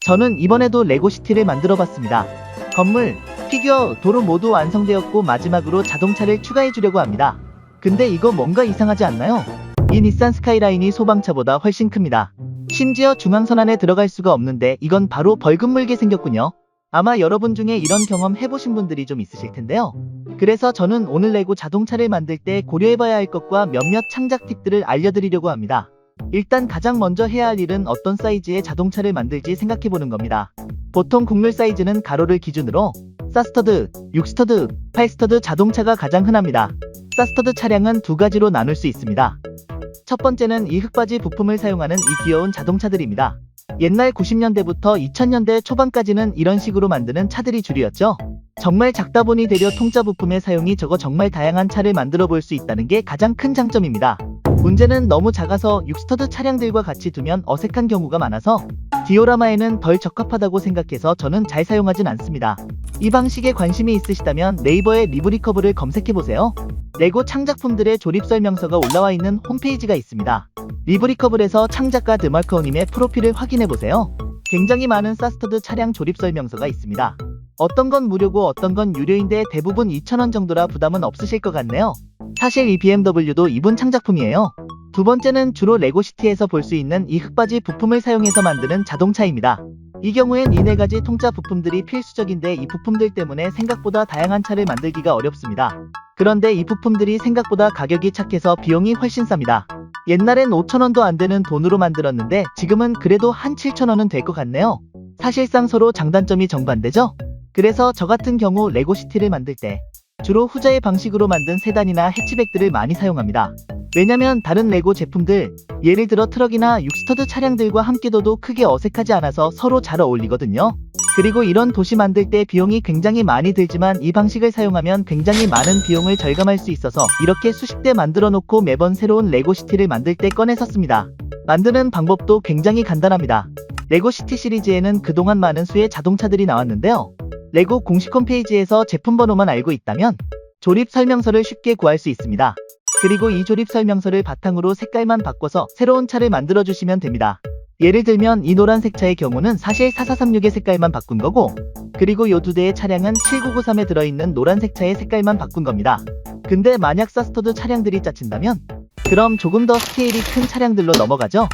저는 이번에도 레고시티를 만들어봤습니다. 건물, 피규어, 도로 모두 완성되었고 마지막으로 자동차를 추가해주려고 합니다. 근데 이거 뭔가 이상하지 않나요? 이 닛산 스카이라인이 소방차보다 훨씬 큽니다. 심지어 중앙선 안에 들어갈 수가 없는데 이건 바로 벌금 물게 생겼군요. 아마 여러분 중에 이런 경험 해보신 분들이 좀 있으실 텐데요. 그래서 저는 오늘 레고 자동차를 만들 때 고려해봐야 할 것과 몇몇 창작 팁들을 알려드리려고 합니다. 일단 가장 먼저 해야 할 일은 어떤 사이즈의 자동차를 만들지 생각해보는 겁니다. 보통 국룰 사이즈는 가로를 기준으로 4스터드, 6스터드, 8스터드 자동차가 가장 흔합니다. 4스터드 차량은 두 가지로 나눌 수 있습니다. 첫 번째는 이 흙바지 부품을 사용하는 이 귀여운 자동차들입니다. 옛날 90년대부터 2000년대 초반까지는 이런 식으로 만드는 차들이 주류였죠. 정말 작다 보니 되려 통짜 부품의 사용이 적어 정말 다양한 차를 만들어 볼 수 있다는 게 가장 큰 장점입니다. 문제는 너무 작아서 6스터드 차량들과 같이 두면 어색한 경우가 많아서 디오라마에는 덜 적합하다고 생각해서 저는 잘 사용하진 않습니다. 이 방식에 관심이 있으시다면 네이버에 리브리커브를 검색해보세요. 레고 창작품들의 조립 설명서가 올라와 있는 홈페이지가 있습니다. 리브리커블에서 창작가 드마커우님의 프로필을 확인해보세요. 굉장히 많은 4스터드 차량 조립 설명서가 있습니다. 어떤 건 무료고 어떤 건 유료인데 대부분 2,000원 정도라 부담은 없으실 것 같네요. 사실 이 BMW도 이분 창작품이에요. 두 번째는 주로 레고시티에서 볼 수 있는 이 흙바지 부품을 사용해서 만드는 자동차입니다. 이 경우엔 이 네 가지 통짜 부품들이 필수적인데 이 부품들 때문에 생각보다 다양한 차를 만들기가 어렵습니다. 그런데 이 부품들이 생각보다 가격이 착해서 비용이 훨씬 쌉니다. 옛날엔 5,000원도 안 되는 돈으로 만들었는데 지금은 그래도 한 7,000원은 될 것 같네요. 사실상 서로 장단점이 정반대죠? 그래서 저 같은 경우 레고시티를 만들 때 주로 후자의 방식으로 만든 세단이나 해치백들을 많이 사용합니다. 왜냐면 다른 레고 제품들, 예를 들어 트럭이나 6스터드 차량들과 함께 둬도 크게 어색하지 않아서 서로 잘 어울리거든요. 그리고 이런 도시 만들 때 비용이 굉장히 많이 들지만 이 방식을 사용하면 굉장히 많은 비용을 절감할 수 있어서 이렇게 수십 대 만들어 놓고 매번 새로운 레고시티를 만들 때 꺼내서 씁니다. 만드는 방법도 굉장히 간단합니다. 레고시티 시리즈에는 그동안 많은 수의 자동차들이 나왔는데요. 레고 공식 홈페이지에서 제품 번호만 알고 있다면 조립 설명서를 쉽게 구할 수 있습니다. 그리고 이 조립 설명서를 바탕으로 색깔만 바꿔서 새로운 차를 만들어 주시면 됩니다. 예를 들면 이 노란색 차의 경우는 사실 4436의 색깔만 바꾼 거고, 그리고 요 두 대의 차량은 7993에 들어있는 노란색 차의 색깔만 바꾼 겁니다. 근데 만약 4스터드 차량들이 짜친다면 그럼 조금 더 스케일이 큰 차량들로 넘어가죠.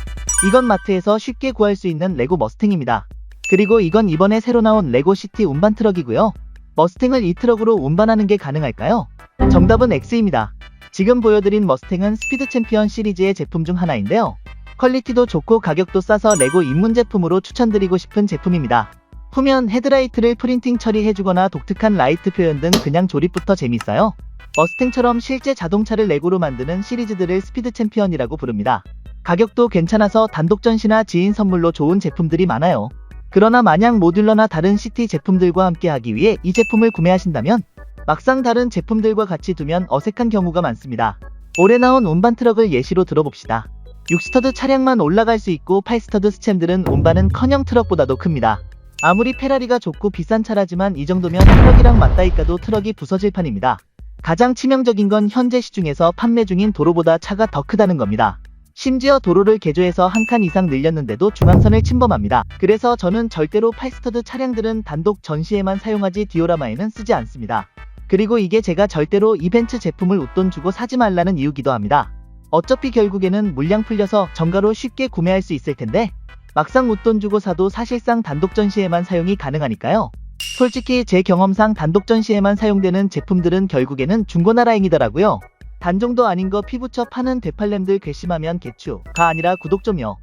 이건 마트에서 쉽게 구할 수 있는 레고 머스탱입니다. 그리고 이건 이번에 새로 나온 레고시티 운반 트럭이고요. 머스탱을 이 트럭으로 운반하는 게 가능할까요? 정답은 X입니다. 지금 보여드린 머스탱은 스피드 챔피언 시리즈의 제품 중 하나인데요. 퀄리티도 좋고 가격도 싸서 레고 입문 제품으로 추천드리고 싶은 제품입니다. 후면 헤드라이트를 프린팅 처리해주거나 독특한 라이트 표현 등 그냥 조립부터 재밌어요. 머스탱처럼 실제 자동차를 레고로 만드는 시리즈들을 스피드 챔피언이라고 부릅니다. 가격도 괜찮아서 단독 전시나 지인 선물로 좋은 제품들이 많아요. 그러나 만약 모듈러나 다른 시티 제품들과 함께 하기 위해 이 제품을 구매하신다면 막상 다른 제품들과 같이 두면 어색한 경우가 많습니다. 올해 나온 운반 트럭을 예시로 들어봅시다. 6스터드 차량만 올라갈 수 있고 8스터드 스챔들은 운반은커녕 트럭보다도 큽니다. 아무리 페라리가 좋고 비싼 차라지만 이 정도면 트럭이랑 맞다이까도 트럭이 부서질 판입니다. 가장 치명적인 건 현재 시중에서 판매 중인 도로보다 차가 더 크다는 겁니다. 심지어 도로를 개조해서 한 칸 이상 늘렸는데도 중앙선을 침범합니다. 그래서 저는 절대로 8스터드 차량들은 단독 전시에만 사용하지 디오라마에는 쓰지 않습니다. 그리고 이게 제가 절대로 이벤트 제품을 웃돈 주고 사지 말라는 이유기도 합니다. 어차피 결국에는 물량 풀려서 정가로 쉽게 구매할 수 있을 텐데 막상 웃돈 주고 사도 사실상 단독 전시에만 사용이 가능하니까요. 솔직히 제 경험상 단독 전시에만 사용되는 제품들은 결국에는 중고나 라행이더라고요. 단종도 아닌 거 피부쳐 파는 되팔렘들 괘씸하면 개추가 아니라 구독 좀요.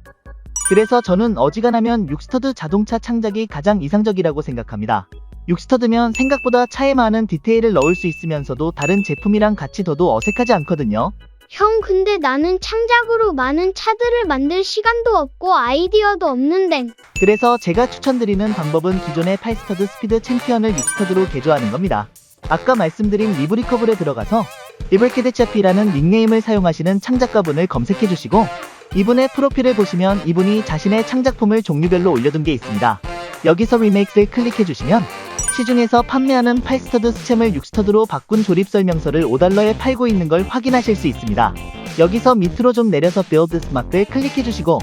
그래서 저는 어지간하면 6스터드 자동차 창작이 가장 이상적이라고 생각합니다. 6스터드면 생각보다 차에 많은 디테일을 넣을 수 있으면서도 다른 제품이랑 같이 둬도 어색하지 않거든요. 형, 근데 나는 창작으로 많은 차들을 만들 시간도 없고 아이디어도 없는데. 그래서 제가 추천드리는 방법은 기존의 8스터드 스피드 챔피언을 6스터드로 개조하는 겁니다. 아까 말씀드린 리브리커블에 들어가서 리블캐드차피라는 닉네임을 사용하시는 창작가분을 검색해주시고 이분의 프로필을 보시면 이분이 자신의 창작품을 종류별로 올려둔 게 있습니다. 여기서 리메이크를 클릭해주시면 시중에서 판매하는 8스터드 스챔을 6스터드로 바꾼 조립 설명서를 $5에 팔고 있는 걸 확인하실 수 있습니다. 여기서 밑으로 좀 내려서 Build Smart를 클릭해주시고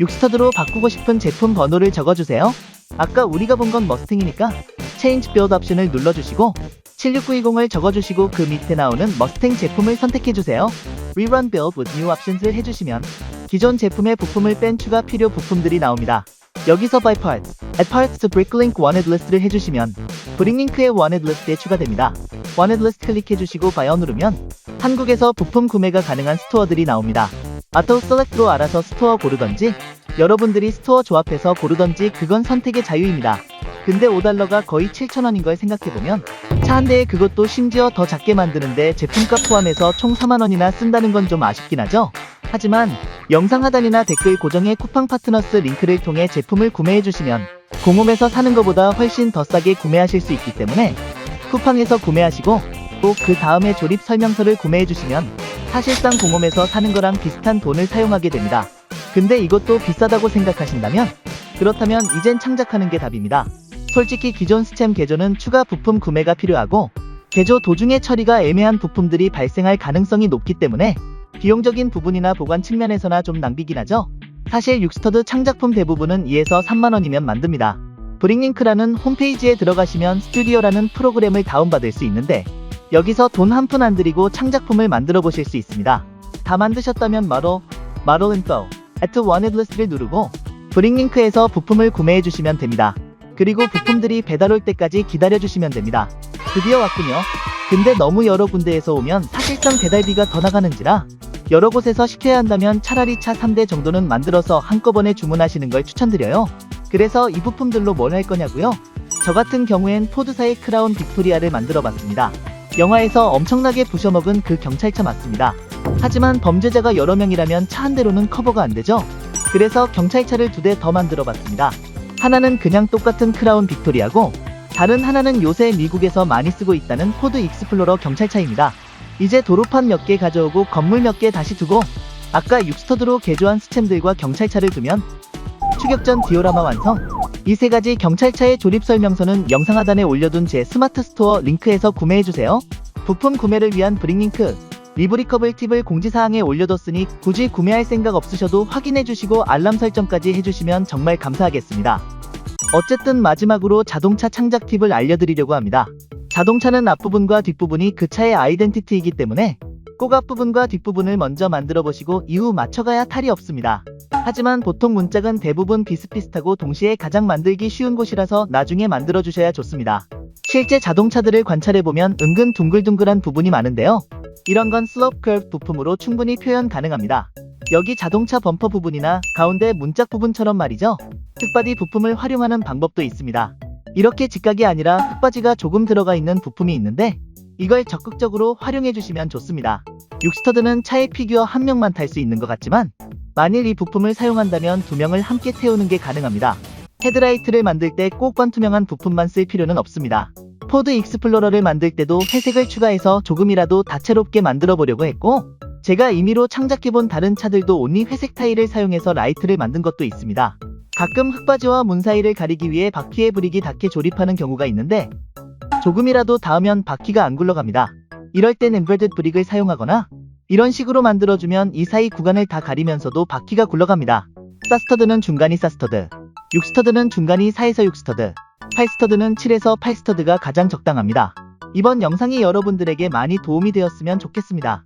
6스터드로 바꾸고 싶은 제품 번호를 적어주세요. 아까 우리가 본 건 머스탱이니까 Change Build 옵션을 눌러주시고 76920을 적어주시고 그 밑에 나오는 머스탱 제품을 선택해주세요. Rerun Build with New Options를 해주시면 기존 제품의 부품을 뺀 추가 필요 부품들이 나옵니다. 여기서 By Parts, Add Parts to Bricklink Wanted List를 해주시면 브릭링크의 Wanted List에 추가됩니다. Wanted List 클릭해주시고 Buy어 누르면 한국에서 부품 구매가 가능한 스토어들이 나옵니다. Auto Select로 알아서 스토어 고르던지 여러분들이 스토어 조합해서 고르던지 그건 선택의 자유입니다. 근데 $5가 거의 7,000원인 걸 생각해보면 차 한 대에 그것도 심지어 더 작게 만드는데 제품값 포함해서 총 4만원이나 쓴다는 건 좀 아쉽긴 하죠. 하지만 영상 하단이나 댓글 고정의 쿠팡 파트너스 링크를 통해 제품을 구매해주시면 공홈에서 사는 것보다 훨씬 더 싸게 구매하실 수 있기 때문에 쿠팡에서 구매하시고 또 그 다음에 조립 설명서를 구매해주시면 사실상 공홈에서 사는 거랑 비슷한 돈을 사용하게 됩니다. 근데 이것도 비싸다고 생각하신다면 그렇다면 이젠 창작하는 게 답입니다. 솔직히 기존 스챔 개조는 추가 부품 구매가 필요하고 개조 도중에 처리가 애매한 부품들이 발생할 가능성이 높기 때문에 비용적인 부분이나 보관 측면에서나 좀 낭비긴 하죠. 사실 육스터드 창작품 대부분은 2에서 3만원이면 만듭니다. 브릭링크라는 홈페이지에 들어가시면 스튜디오라는 프로그램을 다운받을 수 있는데 여기서 돈 한 푼 안 들이고 창작품을 만들어 보실 수 있습니다. 다 만드셨다면 Model Info, Add to Wanted List를 누르고 브릭링크에서 부품을 구매해 주시면 됩니다. 그리고 부품들이 배달 올 때까지 기다려 주시면 됩니다. 드디어 왔군요. 근데 너무 여러 군데에서 오면 사실상 배달비가 더 나가는지라 여러 곳에서 시켜야 한다면 차라리 차 3대 정도는 만들어서 한꺼번에 주문하시는 걸 추천드려요. 그래서 이 부품들로 뭘 할 거냐고요? 저 같은 경우엔 포드사의 크라운 빅토리아를 만들어 봤습니다. 영화에서 엄청나게 부셔먹은 그 경찰차 맞습니다. 하지만 범죄자가 여러 명이라면 차 한 대로는 커버가 안 되죠. 그래서 경찰차를 2대 더 만들어 봤습니다. 하나는 그냥 똑같은 크라운 빅토리아고 다른 하나는 요새 미국에서 많이 쓰고 있다는 포드 익스플로러 경찰차입니다. 이제 도로판 몇 개 가져오고 건물 몇 개 다시 두고 아까 육스터드로 개조한 스챔들과 경찰차를 두면 추격전 디오라마 완성! 이 세 가지 경찰차의 조립 설명서는 영상 하단에 올려둔 제 스마트 스토어 링크에서 구매해주세요. 부품 구매를 위한 브릭링크, 리브리커블 팁을 공지사항에 올려뒀으니 굳이 구매할 생각 없으셔도 확인해주시고 알람 설정까지 해주시면 정말 감사하겠습니다. 어쨌든 마지막으로 자동차 창작 팁을 알려드리려고 합니다. 자동차는 앞부분과 뒷부분이 그 차의 아이덴티티이기 때문에 꼭 앞부분과 뒷부분을 먼저 만들어보시고 이후 맞춰가야 탈이 없습니다. 하지만 보통 문짝은 대부분 비슷비슷하고 동시에 가장 만들기 쉬운 곳이라서 나중에 만들어주셔야 좋습니다. 실제 자동차들을 관찰해보면 은근 둥글둥글한 부분이 많은데요. 이런 건 슬로프 커브 부품으로 충분히 표현 가능합니다. 여기 자동차 범퍼 부분이나 가운데 문짝 부분처럼 말이죠. 흙바디 부품을 활용하는 방법도 있습니다. 이렇게 직각이 아니라 흙바지가 조금 들어가 있는 부품이 있는데 이걸 적극적으로 활용해주시면 좋습니다. 육스터드는 차의 피규어 한 명만 탈 수 있는 것 같지만 만일 이 부품을 사용한다면 2명을 함께 태우는 게 가능합니다. 헤드라이트를 만들 때 꼭 반투명한 부품만 쓸 필요는 없습니다. 포드 익스플로러를 만들 때도 회색을 추가해서 조금이라도 다채롭게 만들어 보려고 했고 제가 임의로 창작해본 다른 차들도 온리 회색 타일을 사용해서 라이트를 만든 것도 있습니다. 가끔 흙바지와 문 사이를 가리기 위해 바퀴에 브릭이 닿게 조립하는 경우가 있는데 조금이라도 닿으면 바퀴가 안 굴러갑니다. 이럴 땐 엠베디드 브릭을 사용하거나 이런 식으로 만들어주면 이 사이 구간을 다 가리면서도 바퀴가 굴러갑니다. 사스터드는 중간이 사스터드, 6스터드는 중간이 4에서 6스터드, 8스터드는 7에서 8스터드가 가장 적당합니다. 이번 영상이 여러분들에게 많이 도움이 되었으면 좋겠습니다.